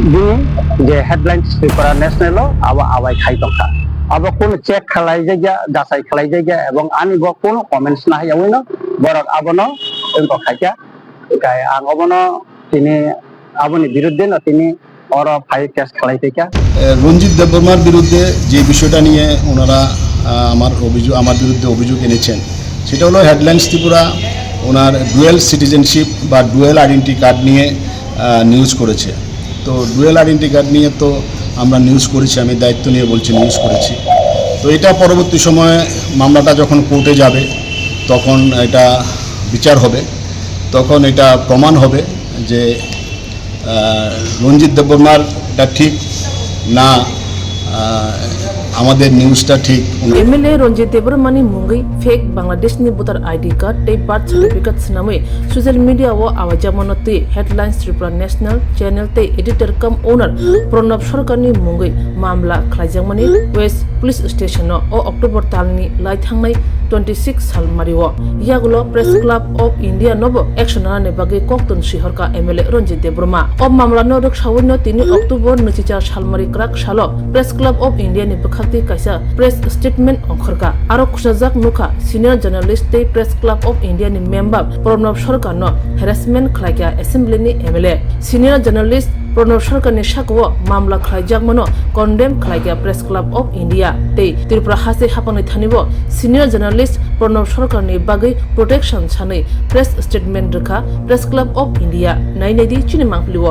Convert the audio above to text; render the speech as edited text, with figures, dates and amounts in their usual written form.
Bini je headline Tripura National awa awai khai tongka. Abo kono check khalai jaga jasai khalai jaga ebong ani bo kono comments na yawino borok abono engko khaika kai ang abono tini aboni biruddhe na tini oro file case খেলাই থেকে রঞ্জিত দেববর্মার বিরুদ্ধে যে বিষয়টা নিয়ে ওনারা আমার বিরুদ্ধে অভিযোগ এনেছেন সেটা হলো হেডলাইন্স ত্রিপুরা ওনার ডুয়েল সিটিজেনশিপ বা ডুয়েল আইডেন্টি কার্ড নিয়ে নিউজ করেছে। তো ডুয়েল আইডেন্টি কার্ড নিয়ে তো আমরা নিউজ করেছি, আমি দায়িত্ব নিয়ে বলছি নিউজ করেছি। তো এটা পরবর্তী সময়ে মামলাটা যখন কোর্টে যাবে তখন এটা বিচার হবে, তখন এটা প্রমাণ হবে যে রঞ্জিত দেববর্মার এটা ঠিক না আমাদের নিউজটা ঠিক। এমএলএ রঞ্জিত দেববর্মানি মুঙ্গৈ ফেক বাংলাদেশনি ভোটার আইডি কার্ড তে বার্থ সার্টিফিকেট স্নামে সোশ্যাল মিডিয়া ও আওয়াজামনতে হেডলাইন্স ত্রিপুরা ন্যাশনাল চ্যানেল তে এডিটর কাম ওনার প্রণব সরকারনি মুঙ্গৈ মামলা খাইজামনি ওয়েস্ট পুলিশ স্টেশন ও অক্টোবর তালনি লাইথাंनाय 26 साल मारिओ यागुलो प्रेस क्लब ऑफ इंडिया नबो एक्शन ने बागे कोक्तन शिहर का एमएलए रंजित देबबर्मा अब मामला नो रक सावनो 3 अक्टोबर 2004 साल मारि क्राक सालो प्रेस क्लब ऑफ इंडिया नि बखाक्ति कायसा प्रेस स्टेटमेंट अंखरका आरो खुसाजाक नुखा सीनियर जर्नलिस्ट ते प्रेस क्लब ऑफ इंडिया नि मेंबर प्रणब सरकार नो हेरासमेंट खलाइका असेंबली नि MLA senior journalist Pranab Sarkar नि साको मामला खलाइजाक मनो कन्डेम खलाइका प्रेस क्लब ऑफ इंडिया ते त्रिपुरा हासे हापांनि थानिबो सीनियर जर्नलिस्ट प्रणब सरकार नि बागै प्रोटेक्शन सानै प्रेस स्टेटमेंट रखा प्रेस क्लब ऑफ इंडिया नाइनाइदि चिनि मांगलिओ।